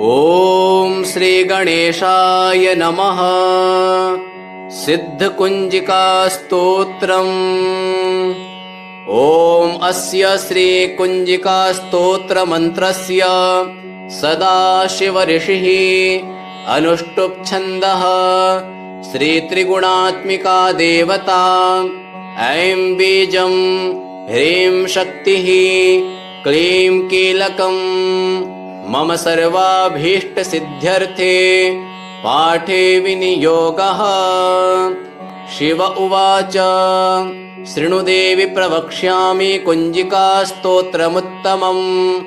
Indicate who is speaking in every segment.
Speaker 1: ॐ श्री गणेशाय नमः। सिद्धकुंजिका स्तोत्रम्। ॐ अस्य श्री कुंजिका स्तोत्र मंत्रस्य सदाशिव ऋषिः अनुष्टुप् छन्दः। श्री त्रिगुणात्मिका देवता ऐं बीजं ह्रीं शक्तिः क्लीं कीलकम् मम सर्वाभीष्टसिद्ध्यर्थे पाठे विनियोगः। शिव उवाच शृणुदेवि प्रवक्ष्यामि कुंजिका स्तोत्रमुत्तमम्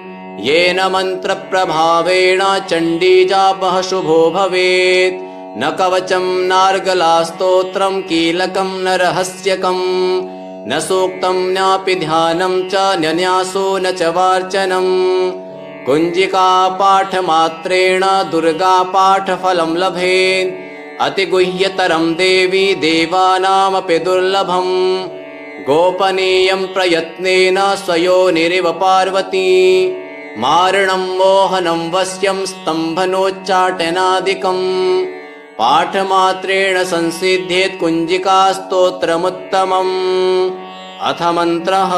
Speaker 1: येन मन्त्रप्रभावेण चण्डीजापः शुभो भवेत्। न कवचं नार्गलास्तोत्रं कीलकं न रहस्यकम् न सूक्तं नापि ध्यानं च न्यन्यासो न च वार्चनम्। कुंजिका पाठमात्रेण दुर्गा पाठफलं लभेत्। अतिगुह्यतरं देवी देवानामपि दुर्लभम्। गोपनीयं प्रयत्नेन स्वयोनिरिव पार्वती। मारणं मोहनं वश्यं स्तम्भनोच्चाटनादिकम्। पाठमात्रेण संसिध्येत् कुंजिका स्तोत्रमुत्तमम्। अथ मन्त्रः।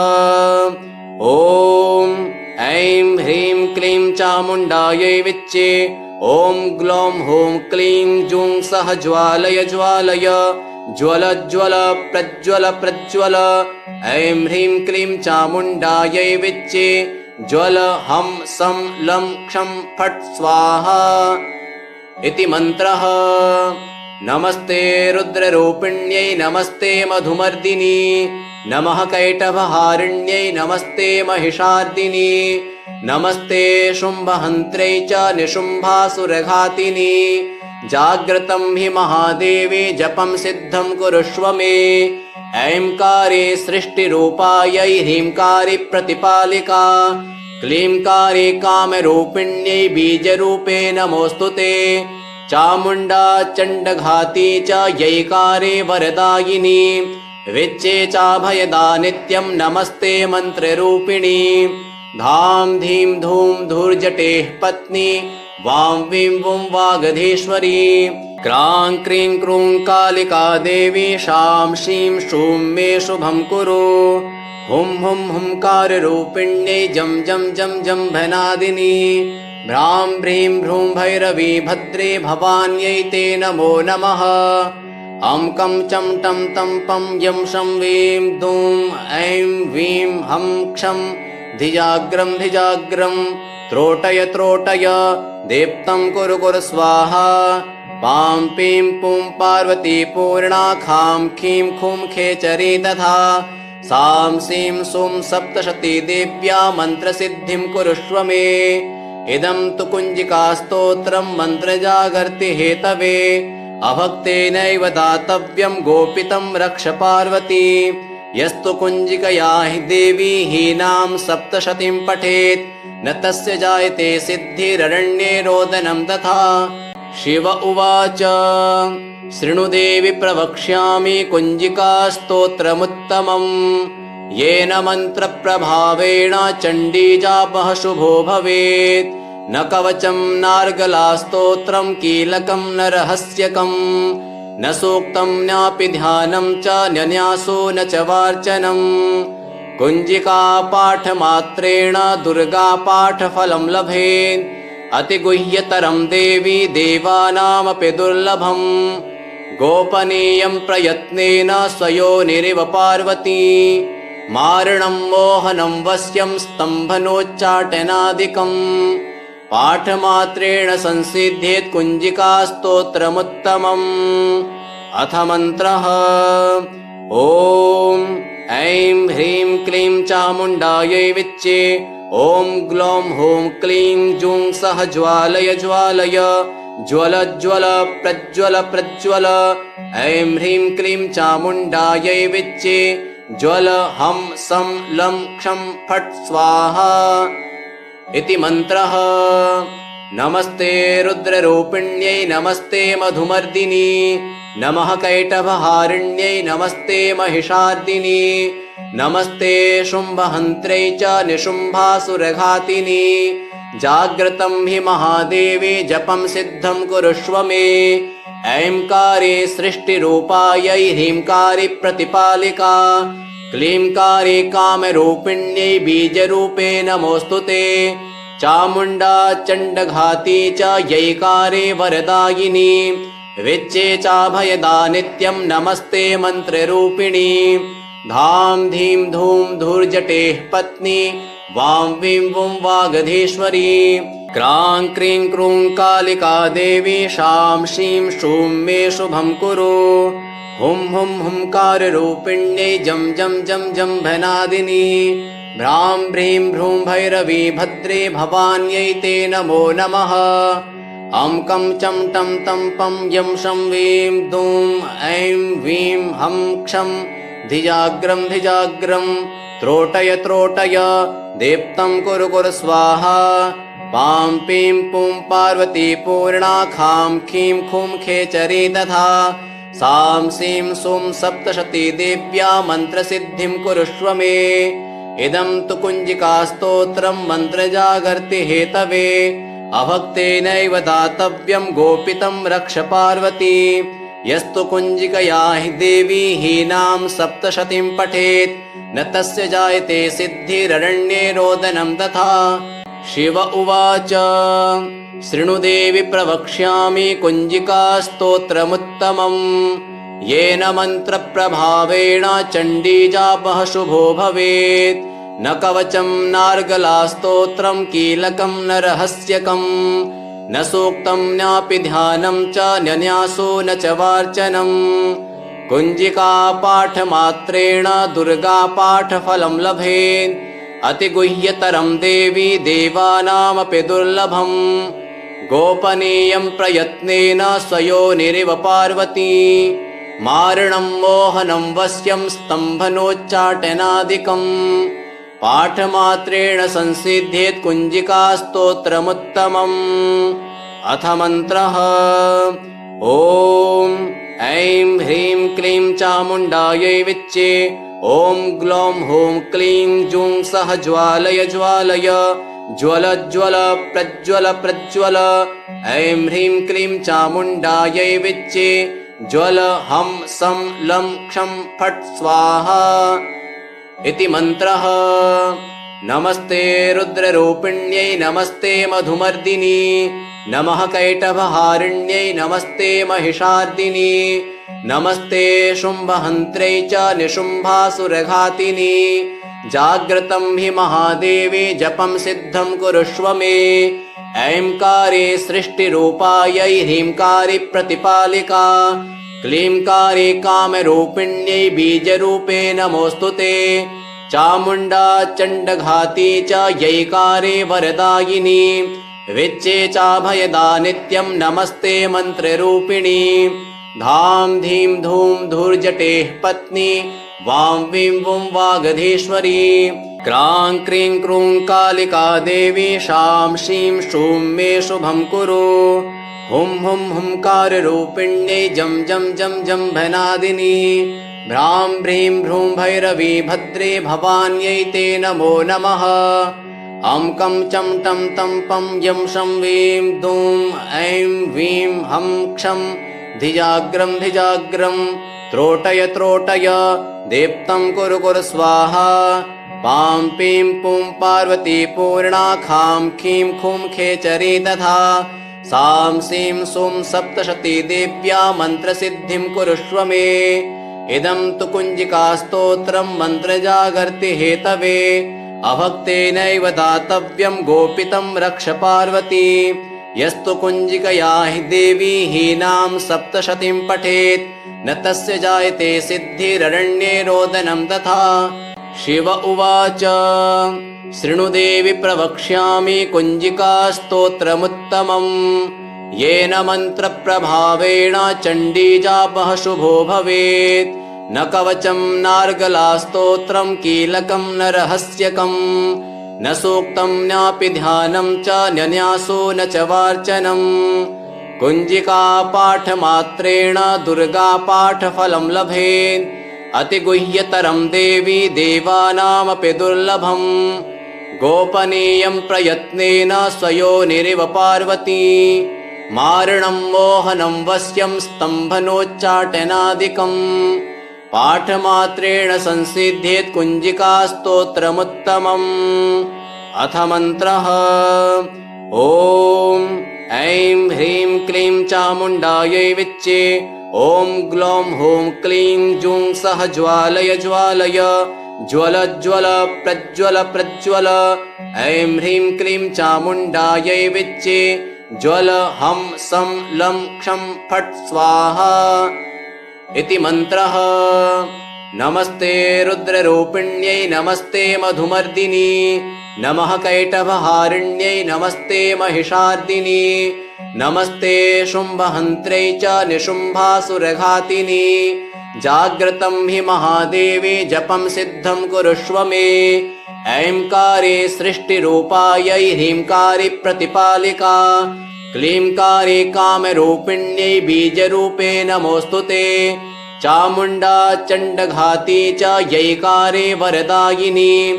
Speaker 1: ॐ ऐं ह्रीं क्लीं चामुण्डायै विच्चे। ॐ ग्लौं हूं क्लीं जूं सः ज्वालय ज्वालय ज्वल ज्वल प्रज्वल प्रज्वल। ऐं ह्रीं क्लीं चामुण्डायै विच्चे। ज्वल हं सं लं क्षं फट् स्वाहा इति मन्त्रः। नमस्ते रुद्ररूपिण्यै नमस्ते मधुमर्दिनी। नमः कैटभहारिण्यै नमस्ते महिषार्दिनी। नमस्ते शुम्भहन्त्रै च निशुम्भासुरघातिनी। जाग्रतं हि महादेवी जपं सिद्धं कुरुष्व मे। ऐंकारे सृष्टिरूपायै ह्रींकारि प्रतिपालिका। क्लींकारे कामरूपिण्यै बीजरूपे नमोऽस्तु ते। चामुण्डा चण्डघाती च यैकारे वरदायिनी। विच्चे चाभयदा नित्यं नमस्ते मन्त्ररूपिणी। धां धीं धूं धूर्जटेः पत्नी वां वीं वुं वागधीश्वरी। क्रां क्रीं क्रूं कालिका देवी शां शीं शूं मे शुभं कुरु। हुं हुं हुंकाररूपिण्यै जं जं जं जम्भनादिनी। भ्रां भ्रीं भ्रूं भैरवी भद्रे भवान्यै ते नमो नमः। अं कं चं टं तं पं यं शं वीं दूं ऐं वीं हं क्षं धिजाग्रं धिजाग्रं त्रोटय त्रोटय दीप्तं कुरु कुरु स्वाहा। पां पीं पुं पार्वती पूर्णा खां खीं खुं खेचरी तथा। सां सीं सुं सप्तशती देव्या मन्त्रसिद्धिं कुरुष्व मे। इदं तु कुंजिका स्तोत्रं मन्त्रजागर्ति हेतवे। अभक्तेनैव दातव्यं गोपितं रक्ष पार्वती। यस्तु कुंजिकया हि देवी हीनां सप्तशतीं पठेत् न तस्य जायते सिद्धिररण्ये रोदनं तथा। शिव उवाच शृणुदेवि प्रवक्ष्यामि कुंजिका स्तोत्रमुत्तमम् येन मन्त्रप्रभावेण चण्डीजापः शुभो भवेत्। न कवचं नार्गलास्तोत्रं कीलकं न रहस्यकम् न सूक्तं नापि ध्यानं च न्यन्यासो न च वार्चनम्। कुंजिका पाठमात्रेण दुर्गा पाठफलं लभेत्। अतिगुह्यतरं देवी देवानामपि दुर्लभम्। गोपनीयं प्रयत्नेन स्वयोनिरिव पार्वती। मारणं मोहनं वश्यं स्तम्भनोच्चाटनादिकम्। पाठमात्रेण संसिध्येत् कुंजिका स्तोत्रमुत्तमम्। अथ मन्त्रः। ॐ ऐं ह्रीं क्लीं चामुण्डायै विच्चे। ॐ ग्लौं हूं क्लीं जूं सः ज्वालय ज्वालय ज्वल ज्वल प्रज्वल प्रज्वल। ऐं ह्रीं क्लीं चामुण्डायै विच्चे। ज्वल हं सं लं क्षं फट् स्वाहा इति मन्त्रः। नमस्ते रुद्ररूपिण्यै नमस्ते मधुमर्दिनी। नमः कैटभहारिण्यै नमस्ते महिषार्दिनी। नमस्ते शुम्भहन्त्रै च निशुम्भासुरघातिनी। जाग्रतं हि महादेवी जपं सिद्धं कुरुष्व मे। ऐंकारे सृष्टिरूपायै ह्रींकारि प्रतिपालिका क्लींकारे कामरूपिण्यै बीजरूपे नमोऽस्तु ते। चामुण्डा चण्डघाती च यैकारे वरदायिनी विच्चे चाभयदा नित्यं नमस्ते मन्त्ररूपिणी। धाम धीं धूं धूर्जटेः पत्नी वां वीं वुं वागधीश्वरी। क्रां क्रीं क्रूं कालिका देवी शां शीं शूं मे शुभं कुरु। हुं हुं हुंकाररूपिण्यै जं जं जं जम्भनादिनी। भ्रां भ्रीं भ्रूं भैरवी भद्रे भवान्यै ते नमो नमः। अं कं चं टं तं पं यं शं वीं दूं ऐं वीं हं क्षं धिजाग्रं धिजाग्रं त्रोटय त्रोटय दीप्तं कुरु कुरु स्वाहा। पां पीं पुं पार्वती पूर्णा खां खीं खुं खेचरी तथा सां सीं सुं सप्तशती देव्या मन्त्रसिद्धिं कुरुष्व मे। इदं तु कुञ्जिकास्तोत्रं मन्त्रजागर्ति हेतवे अभक्तेनैव दातव्यं गोपितं रक्ष पार्वती। यस्तु कुञ्जिकया हि देवी हीनां सप्तशतीं पठेत् न तस्य जायते सिद्धिररण्ये रोदनं तथा। शिव उवाच शृणु देवि प्रवक्ष्यामि कुञ्जिकास्तोत्रमुत्तमम् येन मन्त्रप्रभावेण चण्डीजापः शुभो भवेत्। न कवचं नार्गलास्तोत्रं कीलकं न रहस्यकं न सूक्तं नापि ध्यानं च न्यन्यासो न च वार्चनं। कुञ्जिकापाठमात्रेण दुर्गापाठफलं लभेत् अतिगुह्यतरं देवी देवानामपि दुर्लभं। गोपनीयं प्रयत्नेन स्वयोनिरिव पार्वती मारणं मोहनं वश्यं स्तम्भनोच्चाटनादिकम् पाठमात्रेण संसिध्येत् कुञ्जिकास्तोत्रमुत्तमम्। अथ मन्त्रः ॐ ऐं ह्रीं क्लीं चामुण्डायै विच्चे ॐ ग्लौं हूं क्लीं जूं सः ज्वालय ज्वालय ज्वल ज्वल प्रज्वल प्रज्वल। ऐं ह्रीं क्लीं चामुण्डायै विच्चे ज्वल हं सं लं क्षं फट् स्वाहा इति मन्त्रः। नमस्ते रुद्ररूपिण्यै नमस्ते मधुमर्दिनी नमः कैटभहारिण्यै नमस्ते महिषार्दिनी नमस्ते शुम्भहन्त्रै च निशुम्भासुरघातिनी। जाग्रतं हि महादेवी जपं सिद्धं कुरुष्व मे। ऐंकारे सृष्टिरूपायै ह्रींकारि प्रतिपालिका क्लींकारे कामरूपिण्यै बीजरूपे नमोऽस्तु ते। चामुण्डा चण्डघाती च यैकारे वरदायिनी विच्चे चाभयदा नित्यं नमस्ते मन्त्ररूपिणी। धां धीं धूं धूर्जटेः पत्नी वां वीं वुं वागधीश्वरी। क्रां क्रीं क्रूं कालिका देवी शां शीं शूं मे शुभं कुरु। हुं हुं हुंकाररूपिण्यै जं जं जं जम्भनादिनी। भ्रां भ्रीं भ्रूं भैरवी भद्रे भवान्यै ते नमो नमः। अं कं चं टं तं पं यं शं वीं दूं ऐं वीं हं क्षं धिजाग्रं धिजाग्रं त्रोटय त्रोटय दीप्तं कुरु कुरु स्वाहा। पां पीं पुं पार्वती पूर्णा खां खीं खुं खेचरी तथा सां सीं सुं सप्तशती देव्या मन्त्रसिद्धिं कुरुष्व मे। इदं तु कुञ्जिकास्तोत्रं मन्त्रजागर्ति हेतवे अभक्तेनैव दातव्यं गोपितं रक्ष पार्वती। यस्तु कुञ्जिकया हि देवी हीनां सप्तशतीं पठेत् न तस्य जायते सिद्धिररण्ये रोदनं तथा। शिव उवाच शृणु देवि प्रवक्ष्यामि कुञ्जिकास्तोत्रमुत्तमम् येन मन्त्रप्रभावेण चण्डीजापः शुभो भवेत्। न कवचं नार्गलास्तोत्रं कीलकं न रहस्यकं न सूक्तं नापि ध्यानं च न्यन्यासो न च वार्चनं। कुञ्जिकापाठमात्रेण दुर्गापाठफलं लभेत् अतिगुह्यतरं देवी देवानामपि दुर्लभम्। गोपनीयं प्रयत्नेन स्वयोनिरिव पार्वती मारणं मोहनं वश्यं स्तम्भनोच्चाटनादिकम् पाठमात्रेण संसिध्येत् कुञ्जिकास्तोत्रमुत्तमम्। अथ मन्त्रः। ॐ ऐं ह्रीं क्लीं चामुण्डायै विच्चे। ॐ ग्लौं हूं क्लीं जूं सः ज्वालय ज्वालय ज्वल ज्वल प्रज्वल प्रज्वल। ऐं ह्रीं क्लीं चामुण्डायै विच्चे। ज्वल हं सं लं क्षं फट् स्वाहा इति मन्त्रः। नमस्ते रुद्ररूपिण्यै नमस्ते मधुमर्दिनी नमः कैटभहारिण्यै नमस्ते महिषार्दिनी नमस्ते शुम्भहन्त्रै च निशुम्भासुरघातिनी। जाग्रतं हि महादेवी जपं सिद्धं कुरुष्व मे। ऐंकारे सृष्टिरूपायै ह्रींकारि प्रतिपालिका क्लींकारे कामरूपिण्यै बीजरूपे नमोऽस्तु ते। चामुण्डा चण्डघाती च यैकारे वरदायिनी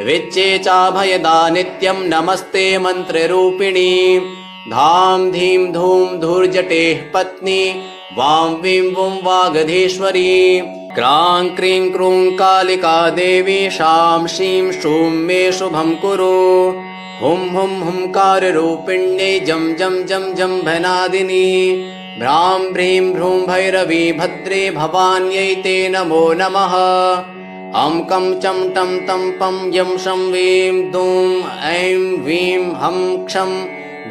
Speaker 1: विच्चे चाभयदा नित्यं नमस्ते मन्त्ररूपिणी। धां धीं धूं धूर्जटेः पत्नी वां वीं वुं वागधीश्वरी। क्रां क्रीं क्रूं कालिका देवी शां शीं शूं मे शुभं कुरु। हुं हुं हुंकाररूपिण्यै जं जं जं जम्भनादिनी। भ्रां भ्रीं भ्रूं भैरवी भद्रे भवान्यै ते नमो नमः। अं कं चं टं तं पं यं शं वीं दूं ऐं वीं हं क्षं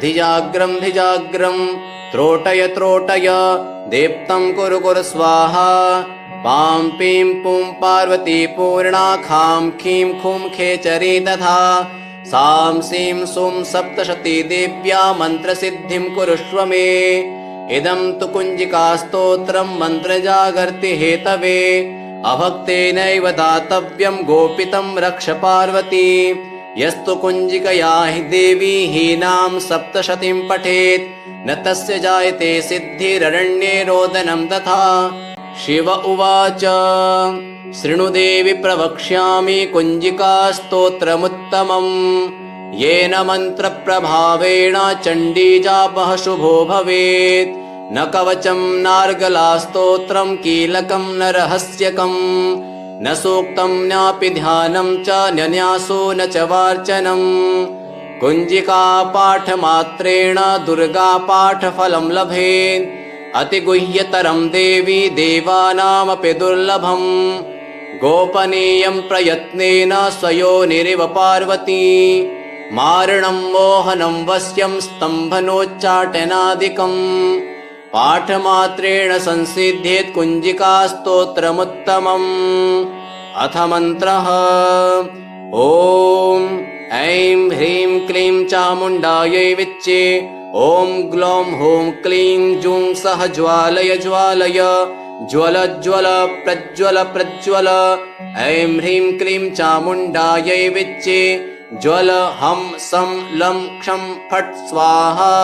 Speaker 1: धिजाग्रं धिजाग्रं त्रोटय त्रोटय दीप्तं कुरु कुरु स्वाहा। पां पीं पुं पार्वती पूर्णा खां खीं खूं खेचरी तथा सां सीं सुं सप्तशती देव्या मन्त्रसिद्धिं कुरुष्व मे। इदं तु कुञ्जिकास्तोत्रं मन्त्रजागर्ति हेतवे अभक्तेनैव दातव्यं गोपितं रक्ष पार्वती। यस्तु कुञ्जिकया हि देवी हीनां सप्तशतीं पठेत् न तस्य जायते सिद्धिररण्ये रोदनं तथा। शिव उवाच शृणु देवि प्रवक्ष्यामि कुञ्जिकास्तोत्रमुत्तमम् येन मन्त्रप्रभावेण चण्डीजापः शुभो भवेत्। न कवचं नार्गलास्तोत्रं कीलकं न रहस्यकम् न सूक्तं नापि ध्यानं च न्यासो न च वार्चनम्। कुञ्जिकापाठमात्रेण दुर्गापाठफलं लभेत् अतिगुह्यतरं देवी देवानामपि दुर्लभम्। गोपनीयं प्रयत्नेन स्वयोनिरिव पार्वती मारणं मोहनं वश्यं स्तम्भनोच्चाटनादिकम् पाठमात्रेण संसिध्येत् कुञ्जिकास्तोत्रमुत्तमम्। अथ मन्त्रः। ॐ ऐं ह्रीं क्लीं चामुण्डायै विच्चे। ॐ ग्लौं हूं क्लीं जूं सः ज्वालय ज्वालय ज्वल ज्वल प्रज्वल प्रज्वल। ऐं ह्रीं क्लीं चामुण्डायै विच्चे। ज्वल हं सं लं क्षं फट् स्वाहा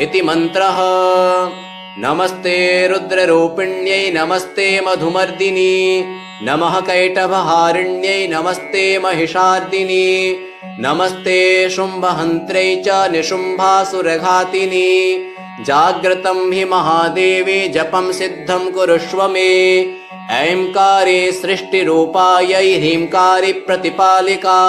Speaker 1: इति मन्त्रः। नमस्ते रुद्ररूपिण्यै नमस्ते मधुमर्दिनी नमः कैटभहारिण्यै नमस्ते महिषार्दिनी नमस्ते शुम्भहन्त्रै च निशुम्भासुरघातिनी। जाग्रतं हि महादेवी जपं सिद्धं कुरुष्व मे। ऐंकारे सृष्टिरूपायै ह्रींकारि प्रतिपालिका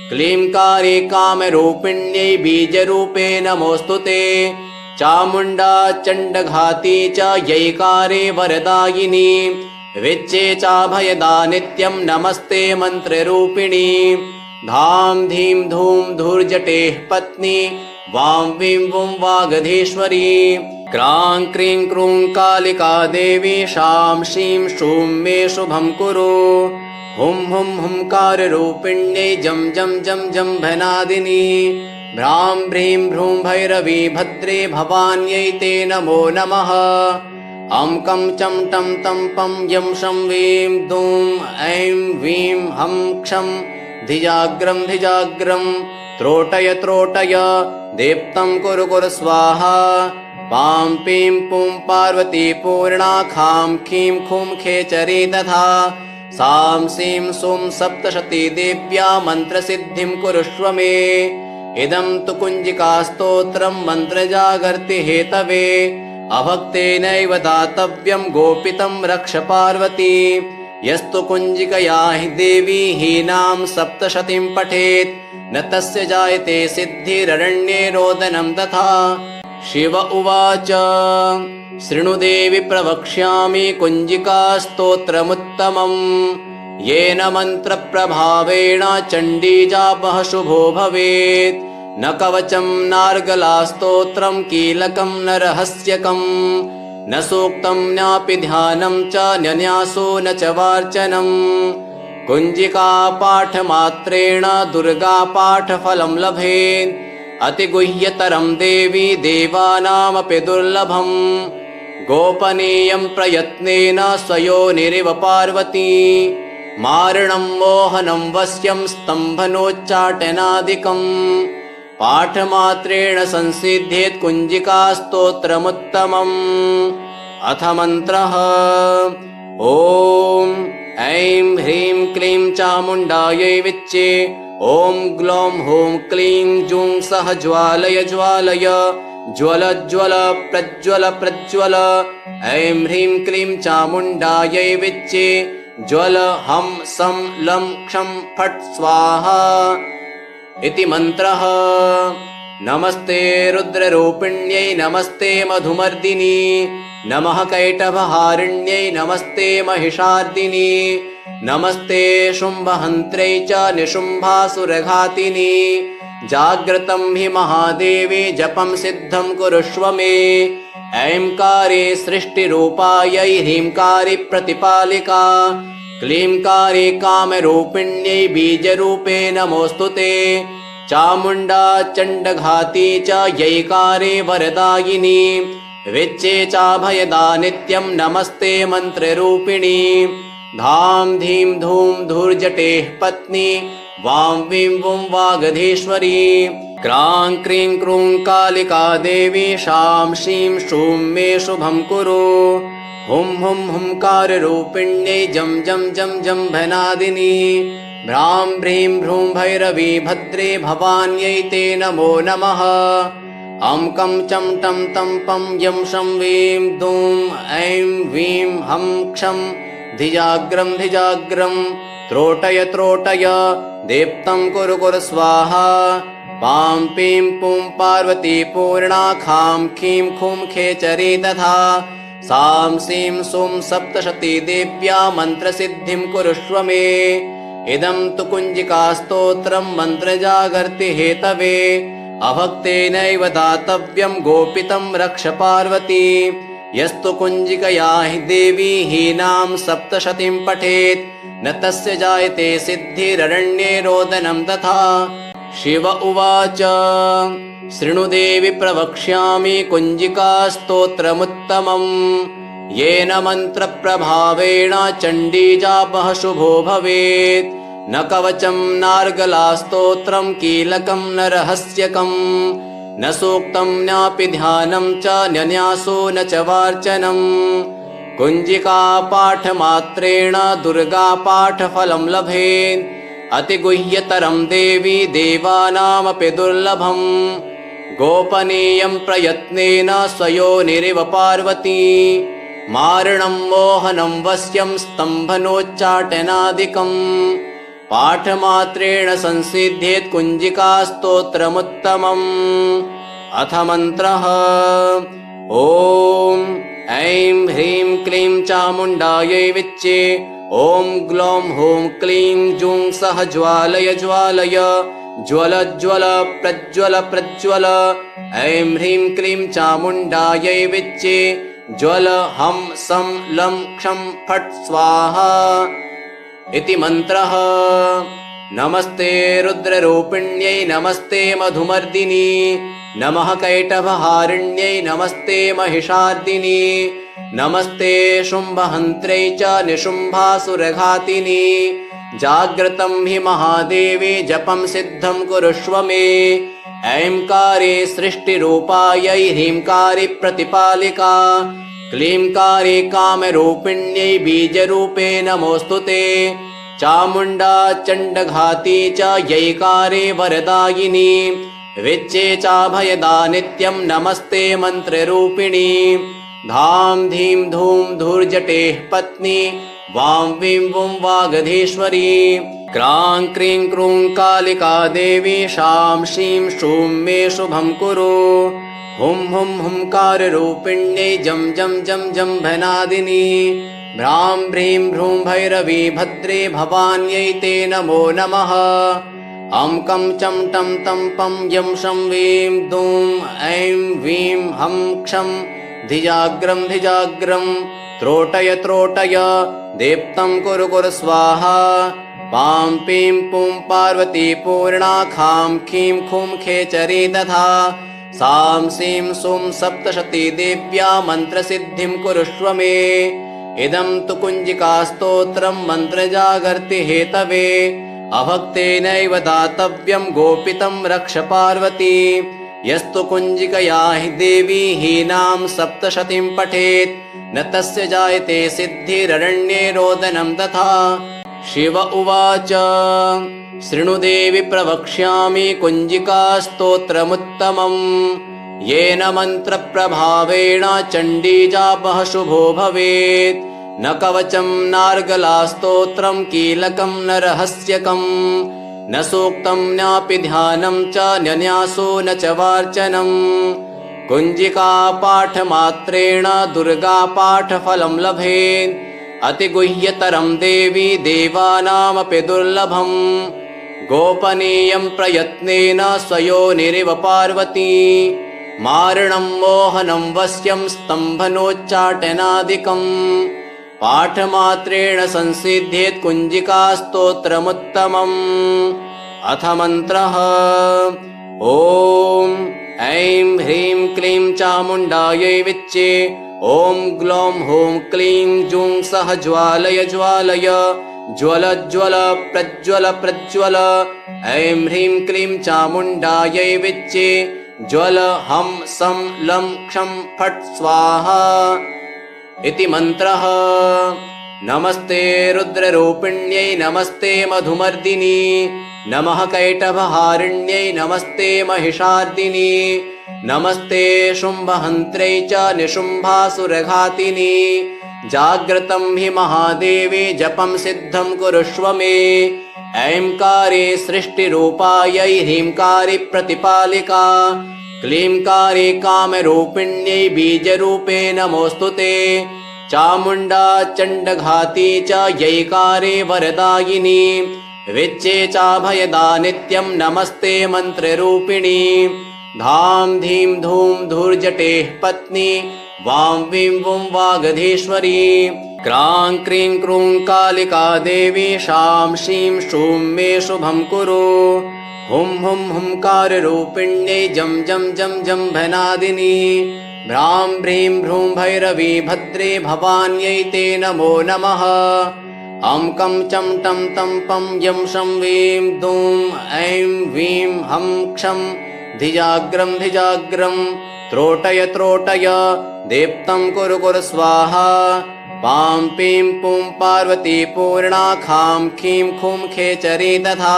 Speaker 1: क्लींकारे कामरूपिण्यै बीजरूपे नमोऽस्तु ते। चामुण्डा चण्डघाती च यैकारे वरदायिनी विच्चे चाभयदा नित्यं नमस्ते मन्त्ररूपिणी। धां धीं धूं धूर्जटेः पत्नी वां वीं वुं वागधीश्वरी। क्रां क्रीं क्रूं कालिका देवी शां शीं शूं मे शुभं कुरु। हुं हुं हुंकाररूपिण्यै जं जं जं जम्भनादिनी। भ्रां भ्रीं भ्रूं भैरवी भद्रे भवान्यै ते नमो नमः। अं कं चं टं तं पं यं शं वीं दूं ऐं वीं हं क्षं धिजाग्रं धिजाग्रं त्रोटय त्रोटय दीप्तं कुरु कुरु स्वाहा। पां पीं पुं पार्वती पूर्णा खां खीं खूं खेचरी तथा सां सीं सूं सप्तशती देव्या मन्त्रसिद्धिं कुरुष्व मे। इदं तु कुञ्जिकास्तोत्रं मन्त्रजागर्ति हेतवे। अभक्तेनैव दातव्यं गोपितं रक्ष पार्वती। यस्तु कुञ्जिकया हि देवी हीनां सप्तशतीं पठेत् न तस्य जायते सिद्धिररण्ये रोदनं तथा। शिव उवाच शृणु देवि प्रवक्ष्यामि कुञ्जिकास्तोत्रमुत्तमम्। येन मन्त्रप्रभावेण चण्डीजापः शुभो भवेत्। न कवचं नार्गलास्तोत्रं कीलकं न रहस्यकम् न सूक्तं नापि ध्यानं च न्यन्यासो न च वार्चनम्। कुञ्जिकापाठमात्रेण दुर्गापाठफलं लभेत्। अतिगुह्यतरं देवी देवानामपि दुर्लभम्। गोपनीयं प्रयत्नेन स्वयोनिरिव पार्वती। मारणं मोहनं वश्यं स्तम्भनोच्चाटनादिकम्। पाठमात्रेण संसिध्येत् कुञ्जिकास्तोत्रमुत्तमम्। अथ मन्त्रः। ॐ ऐं ह्रीं क्लीं चामुण्डायै विच्चे। ॐ ग्लौं हूं क्लीं जूं सः ज्वालय ज्वालय ज्वल ज्वल प्रज्वल प्रज्वल। ऐं ह्रीं क्लीं चामुण्डायै विच्चे। ज्वल हं सं लं क्षं फट् स्वाहा इति मन्त्रः। नमस्ते रुद्ररूपिण्यै नमस्ते मधुमर्दिनी। नमः कैटभहारिण्यै नमस्ते महिषार्दिनी। नमस्ते शुम्भहन्त्र्यै च निशुम्भासुरघातिनी। जाग्रतं हि महादेवी जपं सिद्धं कुरुष्व मे। ऐंकारे सृष्टिरूपायै ह्रींकारि प्रतिपालिका। क्लींकारे कामरूपिण्यै बीजरूपे नमोऽस्तु ते। चामुण्डा चण्डघाती च यैकारे वरदायिनी। विच्चे चाभयदा नित्यं नमस्ते मन्त्ररूपिणी। धां धीं धूं धूर्जटेः पत्नी वां वीं वुं वागधीश्वरी। क्रां क्रीं क्रूं कालिका देवी शां शीं शूं मे शुभं कुरु। हुं हुं हुंकाररूपिण्यै जं जं जं जम्भनादिनी। भ्रां भ्रीं भ्रूं भैरवी भद्रे भवान्यै ते नमो नमः। अं कं चं टं तं पं यं शं वीं दूं ऐं वीं हं क्षं धिजाग्रं धिजाग्रं। त्रोटय त्रोटय दीप्तं कुरु कुरु स्वाहा। पां पीं पुं पार्वती पूर्णा खां खीं खूं खेचरी तथा। सां सीं सूं सप्तशती देव्या मन्त्रसिद्धिं कुरुष्व मे। इदं तु कुञ्जिकास्तोत्रं मन्त्रजागर्ति हेतवे। अभक्तेनैव दातव्यं गोपितं रक्ष पार्वती। यस्तु कुञ्जिकया हि देवी हीनां सप्तशतीं पठेत् न तस्य जायते सिद्धिररण्ये रोदनं तथा। शिव उवाच शृणु देवि प्रवक्ष्यामि कुञ्जिकास्तोत्रमुत्तमम्। येन मन्त्रप्रभावेण चण्डीजापः शुभो भवेत्। न कवचं नार्गलास्तोत्रं कीलकं न रहस्यकम् न सूक्तं नापि ध्यानं च न्यन्यासो न च वार्चनम्। कुञ्जिकापाठमात्रेण दुर्गापाठफलं लभेत्। अतिगुह्यतरं देवी देवानामपि दुर्लभम्। गोपनीयं प्रयत्नेन स्वयोनिरिव पार्वती। मारणं मोहनं वश्यं स्तम्भनोच्चाटनादिकम्। पाठमात्रेण संसिध्येत् कुञ्जिकास्तोत्रमुत्तमम्। अथ मन्त्रः। ॐ ऐं ह्रीं क्लीं चामुण्डायै विच्चे। ॐ ग्लौं हूं क्लीं जूं सः ज्वालय ज्वालय ज्वल ज्वल प्रज्वल प्रज्वल। ऐं ह्रीं क्लीं चामुण्डायै विच्चे। ज्वल हं सं लं क्षं फट् स्वाहा इति मन्त्रः। नमस्ते रुद्ररूपिण्यै नमस्ते मधुमर्दिनी। नमः कैटभहारिण्यै नमस्ते महिषार्दिनी। नमस्ते शुम्भहन्त्र्यै च निशुम्भासुरघातिनी। जाग्रतं हि महादेवी जपं सिद्धं कुरुष्व मे। ऐंकारे सृष्टिरूपायै ह्रींकारि प्रतिपालिका। क्लींकारे कामरूपिण्यै बीजरूपे नमोऽस्तु ते चामुण्डा चण्डघाती च यैकारे वरदायिनी विच्चे चाभयदा नित्यं नमस्ते मन्त्ररूपिणी धां धीं धूं धूर्जटेः पत्नी वां वीं वुं वागधीश्वरी क्रां क्रीं क्रूं कालिका देवी शां शीं शूं मे शुभं कुरु हुं हुं हुंकाररूपिण्यै जं जं जं जम्भनादिनी भ्रां भ्रीं भ्रूं भैरवी भद्रे भवान्यै ते नमो नमः अं कं चं टं तं पं यं शं वीं दूं ऐं वीं हं क्षं धिजाग्रं धिजाग्रं त्रोटय त्रोटय दीप्तं कुरु कुरु स्वाहा पां पीं पुं पार्वती पूर्णा खां खीं खूं खेचरी दधा सां सीं सुं सप्तशती देव्या मन्त्रसिद्धिं कुरुष्व मे इदं तु कुञ्जिकास्तोत्रं मन्त्रजागर्ति हेतवे अभक्तेनैव दातव्यं गोपितं रक्ष पार्वती यस्तु कुञ्जिकया हि देवी हीनां सप्तशतीं पठेत् न तस्य जायते सिद्धिररण्ये रोदनं तथा शिव उवाच शृणु देवि प्रवक्ष्यामि कुञ्जिकास्तोत्रमुत्तमम् येन मन्त्रप्रभावेण चण्डीजापः शुभो भवेत् न कवचं नार्गलास्तोत्रं कीलकं न रहस्यकं न सूक्तं नापि ध्यानं च न्यन्यासो न च वार्चनम् कुञ्जिकापाठमात्रेण दुर्गापाठफलं लभेत् अतिगुह्यतरं देवी देवानामपि दुर्लभम् गोपनीयं प्रयत्नेन स्वयोनिरिव पार्वती मारणं मोहनं वश्यं स्तम्भनोच्चाटनादिकम् पाठमात्रेण संसिध्येत् कुञ्जिकास्तोत्रमुत्तमम् अथ मन्त्रः ॐ ऐं ह्रीं क्लीं चामुण्डायै विच्चे ॐ ग्लौं हूं क्लीं जूं सः ज्वालय ज्वालय ज्वल ज्वल प्रज्वल प्रज्वल ऐं ह्रीं क्लीं चामुण्डायै विच्चे ज्वल हं सं लं क्षं फट् स्वाहा इति मन्त्रः। नमस्ते रुद्ररूपिण्यै नमस्ते मधुमर्दिनी नमः कैटभहारिण्यै नमस्ते महिषार्दिनी नमस्ते शुम्भहन्त्रै च निशुम्भासुरघातिनी जाग्रतं हि महादेवी जपं सिद्धं कुरुष्व मे ऐंकारे सृष्टिरूपायै ह्रींकारि प्रतिपालिका क्लींकारे कामरूपिण्यै बीजरूपे नमोऽस्तु ते चामुण्डा चण्डघाती च यैकारे वरदायिनी विच्चे चाभयदा नित्यं नमस्ते मन्त्ररूपिणी धां धीं धूं धूर्जटेः पत्नी वां वीं वुं वागधीश्वरी क्रां क्रीं क्रूं कालिका देवी शां शीं शूं मे शुभं कुरु हुं हुं हुंकाररूपिण्यै जं जं जं जम्भनादिनी भ्रां भ्रीं भ्रूं भैरवी भद्रे भवान्यै ते नमो नमः अं कं चं टं तं पं यं शं वीं दूं ऐं वीं हं क्षं धिजाग्रं धिजाग्रं त्रोटय त्रोटय दीप्तं कुरु कुरु स्वाहा पां पीं पुं पार्वती पूर्णा खां खीं खूं खेचरी दधा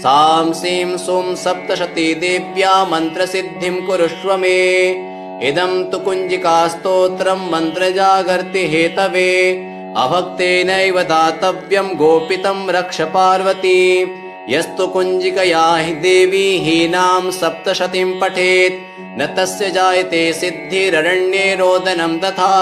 Speaker 1: सां सीं सुं सप्तशती देव्या मन्त्रसिद्धिं कुरुष्व मे इदं तु कुञ्जिकास्तोत्रं मन्त्रजागर्ति हेतवे अभक्तेनैव दातव्यं गोपितं रक्ष पार्वती यस्तु कुञ्जिकया हि देवी हीनां सप्तशतीं पठेत् न तस्य जायते सिद्धिररण्ये रोदनं तथा